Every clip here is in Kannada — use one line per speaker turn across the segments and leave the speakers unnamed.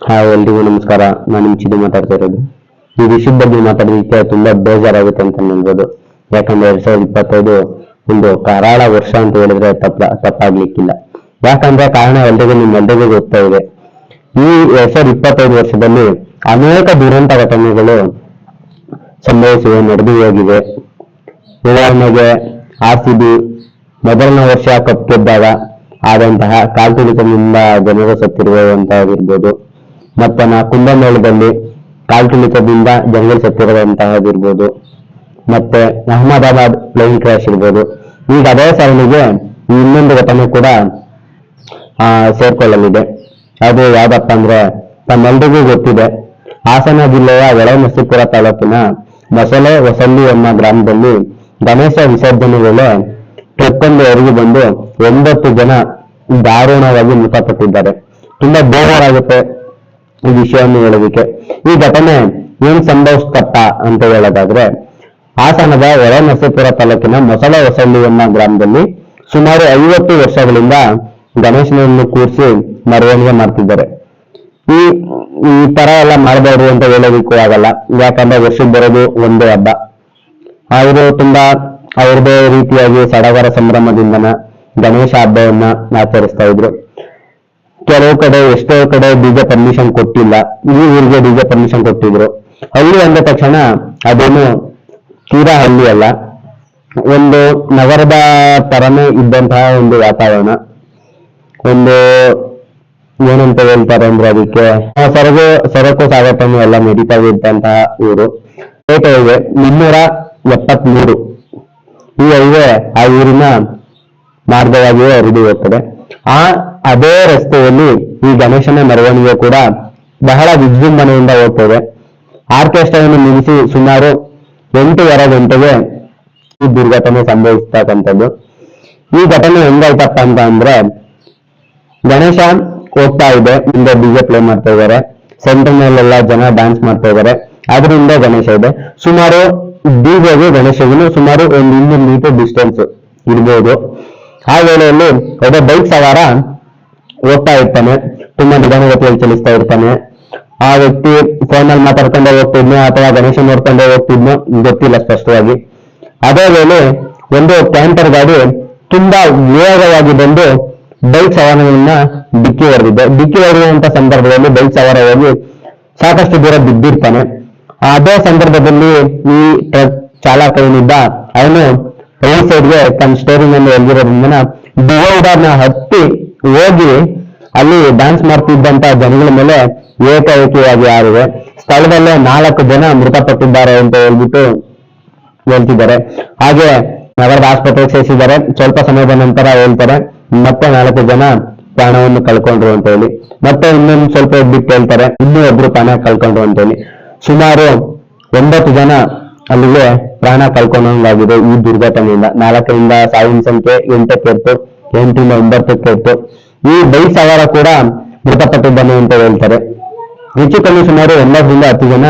ಹಾಯ್ ಎಲ್ರಿಗೂ ನಮಸ್ಕಾರ. ನಾನು ನಿಮ್ ಚಿದು ಮಾತಾಡ್ತಾ ಇರೋದು. ಈ ವಿಷಯದ ಬಗ್ಗೆ ಮಾತಾಡೋದಕ್ಕೆ ತುಂಬಾ ಬೇಜಾರಾಗುತ್ತೆ ಅಂತ ಹೇಳ್ಬೋದು. ಯಾಕಂದ್ರೆ 2025 ಒಂದು ಕರಾಳ ವರ್ಷ ಅಂತ ಹೇಳಿದ್ರೆ ತಪ್ಪಾಗ್ಲಿಕ್ಕಿಲ್ಲ. ಯಾಕಂದ್ರೆ ಕಾರಣ ನಿಮ್ಮೆಲ್ರಿಗೂ ಗೊತ್ತಾ ಇದೆ. ಈ 2025 ವರ್ಷದಲ್ಲಿ ಅನೇಕ ದುರಂತ ಘಟನೆಗಳು ಸಂಭವಿಸಿವೆ, ನಡೆದು ಹೋಗಿವೆ. ಉದಾಹರಣೆಗೆ RCB ಮೊದಲನೇ ವರ್ಷ ಕಪ್ ಗೆದ್ದಾಗ ಆದಂತಹ ಕಾಲ್ತುಳಿತದಿಂದ ಜನರು ಸತ್ತಿರುವಂತಹದಿರ್ಬೋದು. ಮತ್ತೆ ಕುಂಭಮೇಳದಲ್ಲಿ ಕಾಲ್ತುಳಿತದಿಂದ ಜನರು ಸತ್ತಿರುವಂತಹದಿರ್ಬೋದು. ಮತ್ತೆ ಅಹಮದಾಬಾದ್ ಪ್ಲೇನ್ ಕ್ರಾಶ್ ಇರ್ಬೋದು. ಈಗ ಅದೇ ಸರಣಿಗೆ ಇನ್ನೊಂದು ಘಟನೆ ಕೂಡ ಸೇರ್ಕೊಳ್ಳಲಿದೆ. ಅದು ಯಾವ್ದಪ್ಪ ಅಂದ್ರೆ ತಮ್ಮೆಲ್ರಿಗೂ ಗೊತ್ತಿದೆ, ಹಾಸನ ಜಿಲ್ಲೆಯ ಹೊಳೆನರಸೀಪುರ ತಾಲೂಕಿನ ಹೊಸಳ್ಳಿ ಎಂಬ ಗ್ರಾಮದಲ್ಲಿ ಗಣೇಶ ವಿಸರ್ಜನೆ ವೇಳೆ ಟ್ರಕ್ಕೊಂದು ಹೊರಗೆ ಬಂದು 9 ಜನ ದಾರುಣವಾಗಿ ಮೃತಪಟ್ಟಿದ್ದಾರೆ. ತುಂಬಾ ಬೇಜಾರಾಗುತ್ತೆ ಈ ವಿಷಯವನ್ನು ಹೇಳೋದಕ್ಕೆ. ಈ ಘಟನೆ ಏನ್ ಸಂಭವಿಸ್ತಪ್ಪ ಅಂತ ಹೇಳೋದಾದ್ರೆ, ಹಾಸನದ ಹೊಳೆನರಸೀಪುರ ತಾಲೂಕಿನ ಹೊಸಳ್ಳಿ ಎಂಬ ಗ್ರಾಮದಲ್ಲಿ ಸುಮಾರು 50 ವರ್ಷಗಳಿಂದ ಗಣೇಶನನ್ನು ಕೂರಿಸಿ ಮೆರವಣಿಗೆ ಮಾಡ್ತಿದ್ದಾರೆ. ಈ ಈ ತರ ಎಲ್ಲ ಮಾಡಬಾರ್ದು ಅಂತ ಹೇಳೋದಕ್ಕೂ ಆಗಲ್ಲ. ಯಾಕಂದ್ರೆ ವರ್ಷಕ್ಕೆ ಬರೋದು ಒಂದೇ ಹಬ್ಬ. ಅವರು ತುಂಬಾ ಅವ್ರದೇ ರೀತಿಯಾಗಿ ಸಡಗರ ಸಂಭ್ರಮದಿಂದನ ಗಣೇಶ ಹಬ್ಬವನ್ನ ಆಚರಿಸ್ತಾ ಇದ್ರು. ಕೆಲವು ಕಡೆ ಎಷ್ಟೋ ಕಡೆ ಡಿಜೆ ಪರ್ಮಿಷನ್ ಕೊಟ್ಟಿಲ್ಲ, ಈ ಊರಿಗೆ ಡಿಜೆ ಪರ್ಮಿಷನ್ ಕೊಟ್ಟಿದ್ರು. ಹಳ್ಳಿ ಅಂದ ತಕ್ಷಣ ಅದೇನು ತೀರಾ ಹಳ್ಳಿ ಅಲ್ಲ, ಒಂದು ನಗರದ ತರನೇ ಇದ್ದಂತಹ ಒಂದು ವಾತಾವರಣ. ಒಂದು ಏನಂತ ಹೇಳ್ತಾರೆ ಅಂದ್ರೆ ಅದಕ್ಕೆ ಸರಕು ಸಾಗಾಟನೆ ಎಲ್ಲ ನಡೀತಾ ಇದ್ದಂತಹ ಊರು. ಸ್ಟೇಟ್ ಹೈವೇ 273 ಈ ಹೈವೇ ಆ ಊರಿನ ಮಾರ್ಗವಾಗಿಯೇ ಹರಿದು ಹೋಗ್ತದೆ. ಅದೇ ರಸ್ತೆಯಲ್ಲಿ ಈ ಗಣೇಶನ ಮೆರವಣಿಗೆ ಕೂಡ ಬಹಳ ವಿಜೃಂಭಣೆಯಿಂದ ಹೋಗ್ತದೆ. ಆರ್ಕೆಸ್ಟ್ರಾವನ್ನು ನಿಲ್ಲಿಸಿ ಸುಮಾರು 8:30 ಗಂಟೆಗೆ ಈ ದುರ್ಘಟನೆ ಸಂಭವಿಸ್ತಕ್ಕಂಥದ್ದು. ಈ ಘಟನೆ ಹೆಂಗಾಯ್ತಪ್ಪ ಅಂತ ಅಂದ್ರೆ, ಗಣೇಶ ಹೋಗ್ತಾ ಇದೆ, ಹಿಂದೆ ಡಿಜೆ ಪ್ಲೇ ಮಾಡ್ತಾ ಇದ್ದಾರೆ, ಸೆಂಟರ್ ಮೇಲೆಲ್ಲ ಜನ ಡ್ಯಾನ್ಸ್ ಮಾಡ್ತಾ ಇದ್ದಾರೆ, ಅದರಿಂದ ಗಣೇಶ ಇದೆ. ಸುಮಾರು ಡಿಜೆಗೂ ಗಣೇಶಗೂ ಸುಮಾರು 100 ಮೀಟರ್ ಡಿಸ್ಟೆನ್ಸ್ ಇರ್ಬೋದು. ಆ ವೇಳೆಯಲ್ಲಿ ಒಬ್ಬ ಬೈಕ್ ಸವಾರ ಹೋಗ್ತಾ ಇರ್ತಾನೆ, ತುಂಬಾ ನಿಧಾನಗತಿಯಲ್ಲಿ ಚಲಿಸ್ತಾ ಇರ್ತಾನೆ. ಆ ವ್ಯಕ್ತಿ ಫೋನಲ್ಲಿ ಮಾತಾಡ್ಕೊಂಡೇ ಹೋಗ್ತಿದ್ನೋ ಅಥವಾ ಗಣೇಶ ನೋಡ್ಕೊಂಡೇ ಹೋಗ್ತಿದ್ನೋ ಗೊತ್ತಿಲ್ಲ ಸ್ಪಷ್ಟವಾಗಿ. ಅದೇ ವೇಳೆ ಒಂದು ಕ್ಯಾಂಟರ್ ಗಾಡಿ ತುಂಬಾ ವೇಗವಾಗಿ ಬಂದು ಬೈಕ್ ಸವಾರನನ್ನ ಡಿಕ್ಕಿ ಹೊಡೆದಿರುವಂತ ಸಂದರ್ಭದಲ್ಲಿ ಬೈಕ್ ಸವಾರ ಹೋಗಿ ಸಾಕಷ್ಟು ದೂರ ಬಿದ್ದಿರ್ತಾನೆ. ಅದೇ ಸಂದರ್ಭದಲ್ಲಿ ಈ ಟ್ರಕ್ ಚಾಲಕ ಏನಿದ್ದ ಅವನು ರೈಟ್ ಸೈಡ್ಗೆ ತನ್ನ ಸ್ಟೇರಿಂಗ್ ಅನ್ನು ಎಲ್ದಿರೋದ್ರಿಂದ ಡಿವೈಡರ್ನ ಹತ್ತಿ ಹೋಗಿ ಅಲ್ಲಿ ಡ್ಯಾನ್ಸ್ ಮಾಡ್ತಿದ್ದಂತ ಜನಗಳ ಮೇಲೆ ಏಕಾಏಕಿಯಾಗಿ ಹಾರಿದೆ. ಸ್ಥಳದಲ್ಲೇ 4 ಜನ ಮೃತಪಟ್ಟಿದ್ದಾರೆ ಅಂತ ಹೇಳ್ತಿದ್ದಾರೆ. ಹಾಗೆ ನಗರದ ಆಸ್ಪತ್ರೆಗೆ ಸೇರಿಸಿದ್ದಾರೆ. ಸ್ವಲ್ಪ ಸಮಯದ ನಂತರ ಹೇಳ್ತಾರೆ ಮತ್ತೆ 4 ಜನ ಪ್ರಾಣವನ್ನು ಕಳ್ಕೊಂಡ್ರು ಅಂತ ಹೇಳಿ. ಮತ್ತೆ ಇನ್ನೊಂದು ಸ್ವಲ್ಪ ಬಿಟ್ಟು ಹೇಳ್ತಾರೆ ಇನ್ನೂ ಒಬ್ರು ಪ್ರಾಣ ಕಳ್ಕೊಂಡ್ರು ಅಂತ ಹೇಳಿ. ಸುಮಾರು 9 ಜನ ಅಲ್ಲಿಗೆ ಪ್ರಾಣ ಕಳ್ಕೊಂಡಾಗಿದೆ ಈ ದುರ್ಘಟನೆಯಿಂದ. 4ರಿಂದ ಸಾವಿನ ಸಂಖ್ಯೆ 8ಕ್ಕೆ ಇತ್ತು, 8ರಿಂದ 9ಕ್ಕೆ ಇತ್ತು. ಈ ಬೈಕ್ ಸವಾರ ಕೂಡ ಮೃತಪಟ್ಟಿದ್ದಾನೆ ಅಂತ ಹೇಳ್ತಾರೆ. ಹೆಚ್ಚು ಕಮ್ಮಿ ಸುಮಾರು 9ರಿಂದ 10 ಜನ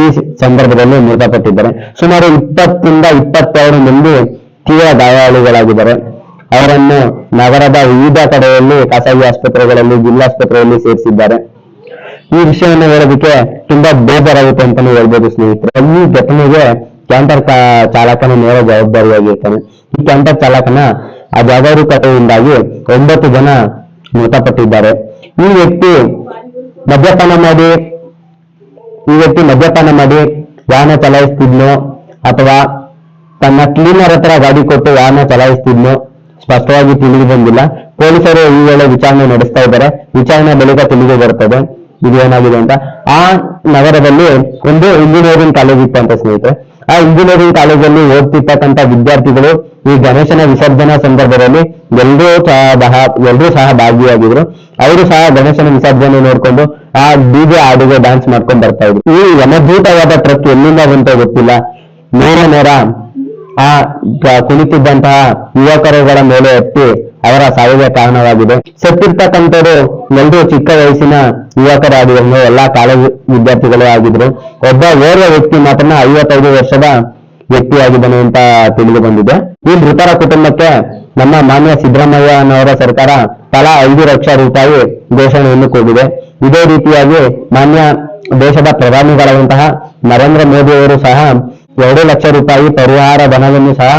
ಈ ಸಂದರ್ಭದಲ್ಲಿ ಮೃತಪಟ್ಟಿದ್ದಾರೆ. ಸುಮಾರು 20ರಿಂದ 22 ಮಂದಿ ತೀವ್ರ ಗಾಯಾಳುಗಳಾಗಿದ್ದಾರೆ. ಅವರನ್ನು ನಗರದ ವಿವಿಧ ಕಡೆಯಲ್ಲಿ ಖಾಸಗಿ ಆಸ್ಪತ್ರೆಗಳಲ್ಲಿ, ಜಿಲ್ಲಾಸ್ಪತ್ರೆಯಲ್ಲಿ ಸೇರಿಸಿದ್ದಾರೆ. ಈ ವಿಷಯವನ್ನು ಹೇಳೋದಕ್ಕೆ ತುಂಬಾ ಬೇಜಾರಾಗುತ್ತೆ ಅಂತಾನೆ ಹೇಳ್ಬೋದು ಸ್ನೇಹಿತರೆ. ಈ ಘಟನೆಗೆ ಕ್ಯಾಂಟರ್ ಚಾಲಕನ ನೇರ ಜವಾಬ್ದಾರಿಯಾಗಿರ್ತಾನೆ. ಈ ಕ್ಯಾಂಟರ್ ಚಾಲಕನ ಅಜಾಗರೂಕತೆಯಿಂದಾಗಿ 9 ಜನ ಮೃತಪಟ್ಟಿದ್ದಾರೆ. ಈ ವ್ಯಕ್ತಿ ಮದ್ಯಪಾನ ಮಾಡಿ ವಾಹನ ಚಲಾಯಿಸ್ತಿದ್ನೋ ಅಥವಾ ತನ್ನ ಕ್ಲೀನರ್ ಹತ್ರ ಗಾಡಿ ಕೊಟ್ಟು ವಾಹನ ಚಲಾಯಿಸ್ತಿದ್ನೋ ಸ್ಪಷ್ಟವಾಗಿ ತಿಳಿದು ಬಂದಿಲ್ಲ. ಪೊಲೀಸರು ಈ ವೇಳೆ ವಿಚಾರಣೆ ನಡೆಸ್ತಾ ಇದ್ದಾರೆ. ವಿಚಾರಣೆ ಬಳಿಕ ತಿಳಿದು ಬರ್ತದೆ ಇದು ಏನಾಗಿದೆ ಅಂತ. ಆ ನಗರದಲ್ಲಿ ಒಂದು ಇಂಜಿನಿಯರಿಂಗ್ ಕಾಲೇಜ್ ಇತ್ತು ಅಂತ ಸ್ನೇಹಿತರೆ. ಆ ಇಂಜಿನಿಯರಿಂಗ್ ಕಾಲೇಜಲ್ಲಿ ಓದ್ತಿರ್ತಕ್ಕಂಥ ವಿದ್ಯಾರ್ಥಿಗಳು ಈ ಗಣೇಶನ ವಿಸರ್ಜನಾ ಸಂದರ್ಭದಲ್ಲಿ ಎಲ್ಲರೂ ಸಹ ಭಾಗಿಯಾಗಿದ್ರು. ಅವರು ಸಹ ಗಣೇಶನ ವಿಸರ್ಜನೆ ನೋಡ್ಕೊಂಡು ಆ ಡಿಜೆ ಹಾಡಿಗೆ ಡ್ಯಾನ್ಸ್ ಮಾಡ್ಕೊಂಡು ಬರ್ತಾ ಇದ್ರು. ಈ ಯಮಭೂತವಾದ ಟ್ರಕ್ ಎಲ್ಲಿಂದ ಬಂತ ಗೊತ್ತಿಲ್ಲ, ನೇರ ಆ ಕುಳಿತಿದ್ದಂತಹ ಯುವಕರುಗಳ ಮೇಲೆ ಹತ್ತಿ ಅವರ ಸಾವಿಗೆ ಕಾರಣವಾಗಿದೆ. ಸತ್ತಿರ್ತಕ್ಕಂಥವ್ರು ಎಲ್ಲರೂ ಚಿಕ್ಕ ವಯಸ್ಸಿನ ಯುವಕರಾಗಿದ್ರು, ಎಲ್ಲಾ ಕಾಲೇಜು ವಿದ್ಯಾರ್ಥಿಗಳೇ ಆಗಿದ್ರು. ಓರ್ವ ವ್ಯಕ್ತಿ ಮಾತ್ರ 55 ವರ್ಷದ ವ್ಯಕ್ತಿಯಾಗಿದ್ದಾನೆ ಅಂತ ತಿಳಿದು ಬಂದಿದೆ. ಈ ಮೃತರ ಕುಟುಂಬಕ್ಕೆ ನಮ್ಮ ಮಾನ್ಯ ಸಿದ್ದರಾಮಯ್ಯನವರ ಸರ್ಕಾರ ತಲಾ 5 ಲಕ್ಷ ರೂಪಾಯಿ ಘೋಷಣೆಯನ್ನು ಕೂಗಿದೆ. ಇದೇ ರೀತಿಯಾಗಿ ಮಾನ್ಯ ದೇಶದ ಪ್ರಧಾನಿಗಳಾದಂತಹ ನರೇಂದ್ರ ಮೋದಿ ಅವರು ಸಹ 2 ಲಕ್ಷ ರೂಪಾಯಿ ಪರಿಹಾರ ಧನವನ್ನು ಸಹ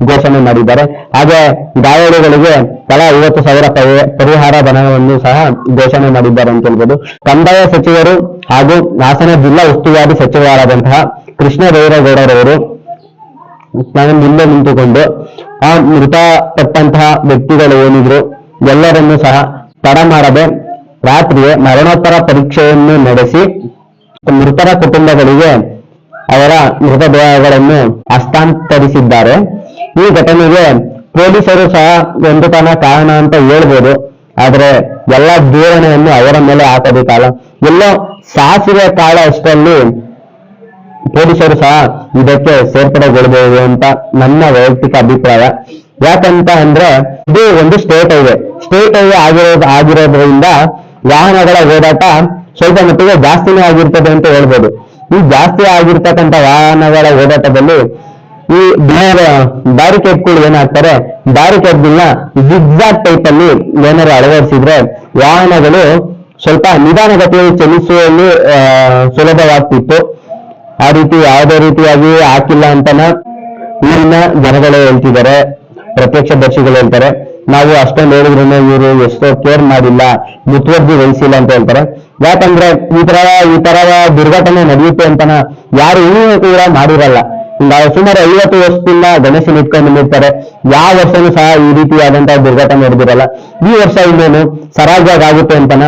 ಘೋಷಣೆ ಮಾಡಿದ್ದಾರೆ. ಹಾಗೆ ಗಾಯಾಳುಗಳಿಗೆ ತಲಾ 50,000 ಪರಿಹಾರ ಧನವನ್ನು ಸಹ ಘೋಷಣೆ ಮಾಡಿದ್ದಾರೆ ಅಂತ ಹೇಳ್ಬೋದು. ಕಂದಾಯ ಸಚಿವರು ಹಾಗೂ ಹಾಸನ ಜಿಲ್ಲಾ ಉಸ್ತುವಾರಿ ಸಚಿವರಾದಂತಹ ಕೃಷ್ಣ ಬೈರೇಗೌಡರವರು ಇಲ್ಲೇ ನಿಂತುಕೊಂಡು ಆ ಮೃತಪಟ್ಟಂತಹ ವ್ಯಕ್ತಿಗಳು ಏನಿದ್ರು ಎಲ್ಲರನ್ನೂ ಸಹ ತಡ ಮಾಡದೆ ರಾತ್ರಿಯೇ ಮರಣೋತ್ತರ ಪರೀಕ್ಷೆಯನ್ನು ನಡೆಸಿ ಮೃತರ ಕುಟುಂಬಗಳಿಗೆ ಅವರ ಮೃತದೇಹಗಳನ್ನು ಹಸ್ತಾಂತರಿಸಿದ್ದಾರೆ. ಈ ಘಟನೆಗೆ ಪೊಲೀಸರು ಸಹ ಒಂದು ಕಾರಣ ಅಂತ ಹೇಳ್ಬೋದು. ಆದ್ರೆ ಎಲ್ಲ ದೂರಣೆಯನ್ನು ಅವರ ಮೇಲೆ ಹಾಕಬೇಕಲ್ಲ. ಎಲ್ಲೋ ಸಾಸಿವೆ ಕಾಳ ಅಷ್ಟರಲ್ಲಿ ಪೊಲೀಸರು ಸಹ ಇದಕ್ಕೆ ಸೇರ್ಪಡೆಗೊಳ್ಳಬಹುದು ಅಂತ ನನ್ನ ವೈಯಕ್ತಿಕ ಅಭಿಪ್ರಾಯ. ಯಾಕಂತ ಅಂದ್ರೆ ಇದು ಒಂದು ಸ್ಟೇಟ್ ಹೈವೇ ಆಗಿರೋದ್ರಿಂದ ವಾಹನಗಳ ಓಡಾಟ ಸ್ವಲ್ಪ ಮಟ್ಟಿಗೆ ಜಾಸ್ತಿನೇ ಆಗಿರ್ತದೆ ಅಂತ ಹೇಳ್ಬೋದು. ಈ ಜಾಸ್ತಿ ಆಗಿರ್ತಕ್ಕಂಥ ವಾಹನಗಳ ಓಡಾಟದಲ್ಲಿ ಈ ಬ್ಯಾರಿಕೇಡ್ಗಳು ಏನಾಗ್ತಾರೆ, ಬ್ಯಾರಿಕೇಡ್ಗಳನ್ನ ಜಿಗ್ಜಾಗ್ ಟೈಪ್ ಅಲ್ಲಿ ಏನಾದ್ರು ಅಳವಡಿಸಿದ್ರೆ ವಾಹನಗಳು ಸ್ವಲ್ಪ ನಿಧಾನಗತಿಯಲ್ಲಿ ಚಲಿಸುವಲ್ಲಿ ಸುಲಭವಾಗ್ತಿತ್ತು. ಆ ರೀತಿ ಯಾವುದೇ ರೀತಿಯಾಗಿ ಹಾಕಿಲ್ಲ ಅಂತನ ಊರಿನ ಜನಗಳೇ ಹೇಳ್ತಿದ್ದಾರೆ, ಪ್ರತ್ಯಕ್ಷದರ್ಶಿಗಳು ಹೇಳ್ತಾರೆ. ನಾವು ಅಷ್ಟೊಂದು ಹೇಳಿದ್ರು ಇವರು ಎಷ್ಟೋ ಕೇರ್ ಮಾಡಿಲ್ಲ, ಮುತುವರ್ಜಿ ವಹಿಸಿಲ್ಲ ಅಂತ ಹೇಳ್ತಾರೆ. ಯಾಕಂದ್ರೆ ಈ ತರ ದುರ್ಘಟನೆ ನಡೆಯುತ್ತೆ ಅಂತನ ಯಾರು ಇನ್ನೂ ಕೂಡ ಮಾಡಿರಲ್ಲ. ಸುಮಾರು 50 ವರ್ಷದಿಂದ ಗಣೇಶನ ಇಟ್ಕೊಂಡು ಬಂದಿರ್ತಾರೆ. ಯಾವ ವರ್ಷನೂ ಸಹ ಈ ರೀತಿಯಾದಂತಹ ದುರ್ಘಟನೆ ನಡೆದಿರಲ್ಲ. ಈ ವರ್ಷ ಇನ್ನೇನು ಸರಾಗವಾಗಿ ಆಗುತ್ತೆ ಅಂತನ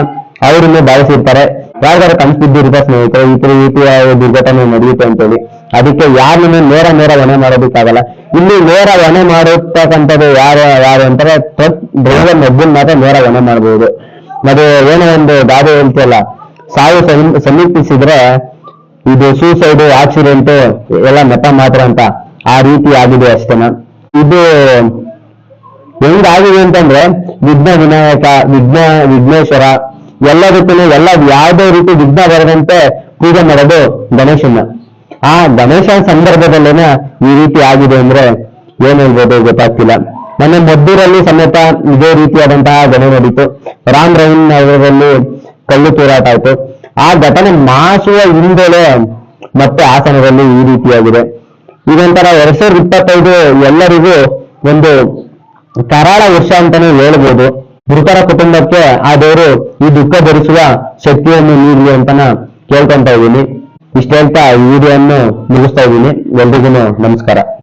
ಅವರನ್ನು ಭಾವಿಸಿರ್ತಾರೆ. ಯಾವ್ದಾರು ಕನ್ಸಿದ್ದಿರುತ್ತೆ ಸ್ನೇಹಿತರೆ ಈ ರೀತಿಯ ದುರ್ಘಟನೆ ನಡೆಯುತ್ತೆ ಅಂತೇಳಿ. ಅದಕ್ಕೆ ಯಾರನ್ನು ನೇರ ಹೊಣೆ ಮಾಡೋದಕ್ಕಾಗಲ್ಲ. ಇಲ್ಲಿ ನೇರ ಹೊಣೆ ಮಾಡತಕ್ಕಂಥದ್ದು ಯಾರು ಅಂತಾರೆ, ಟ್ರಕ್ ಡ್ರೈವರ್ ಒಬ್ಬನ್ ಮಾತ್ರ ನೇರ ಹೊಣೆ ಮಾಡಬಹುದು. ಮತ್ತೆ ಏನೋ ಒಂದು ಗಾದೆ ಹೇಳ್ತಿಯಲ್ಲ, ಸಾವು ಸಮೀಪಿಸಿದ್ರೆ ಇದು ಸೂಸೈಡ್, ಆಕ್ಸಿಡೆಂಟ್ ಎಲ್ಲ ನೆಪ ಮಾತ್ರ ಅಂತ, ಆ ರೀತಿ ಆಗಿದೆ ಅಷ್ಟೇನ. ಇದು ಹೆಂಗಾಗಿದೆ ಅಂತಂದ್ರೆ ವಿಘ್ನ ವಿನಾಯಕ, ವಿಘ್ನೇಶ್ವರ ಎಲ್ಲದಕ್ಕೂ ಯಾವುದೇ ರೀತಿ ವಿಘ್ನ ಬರದಂತೆ ಪೂಜೆ ಮಾಡೋದು ಗಣೇಶನ. ಆ ಗಣೇಶ ಸಂದರ್ಭದಲ್ಲೇನ ಈ ರೀತಿ ಆಗಿದೆ ಅಂದ್ರೆ ಏನ್ ಹೇಳ್ಬೋದು ಗೊತ್ತಾಗ್ತಿಲ್ಲ. ನನ್ನ ಮದ್ದೂರಲ್ಲಿ ಸಮೇತ ಇದೇ ರೀತಿಯಾದಂತಹ ಘಟನೆ ನಡೀತು. ರಾಮ್ ರಹೀಂ ನಗರದಲ್ಲಿ ಕಲ್ಲು ತೂರಾಟ ಆಯ್ತು. ಆ ಘಟನೆ ಮಾಸುವ ಹಿಂದೆಲೆ ಮತ್ತೆ ಹಾಸನದಲ್ಲಿ ಈ ರೀತಿಯಾಗಿದೆ. ಇದೊಂಥರ 2025 ಎಲ್ಲರಿಗೂ ಒಂದು ಕರಾಳ ವರ್ಷ ಅಂತಾನೆ ಹೇಳ್ಬೋದು. ಮೃತರ ಕುಟುಂಬಕ್ಕೆ ಆ ದೇವರು ಈ ದುಃಖ ಭರಿಸುವ ಶಕ್ತಿಯನ್ನು ನೀಡಲಿ ಅಂತನ ಕೇಳ್ಕೊಂತ ಇದ್ದೀನಿ. ಇಷ್ಟ ಹೇಳ್ತಾ ಈ ವಿಡಿಯೋವನ್ನು ಮುಗಿಸ್ತಾ ಇದ್ದೀನಿ. ಎಲ್ರಿಗೂ ನಮಸ್ಕಾರ.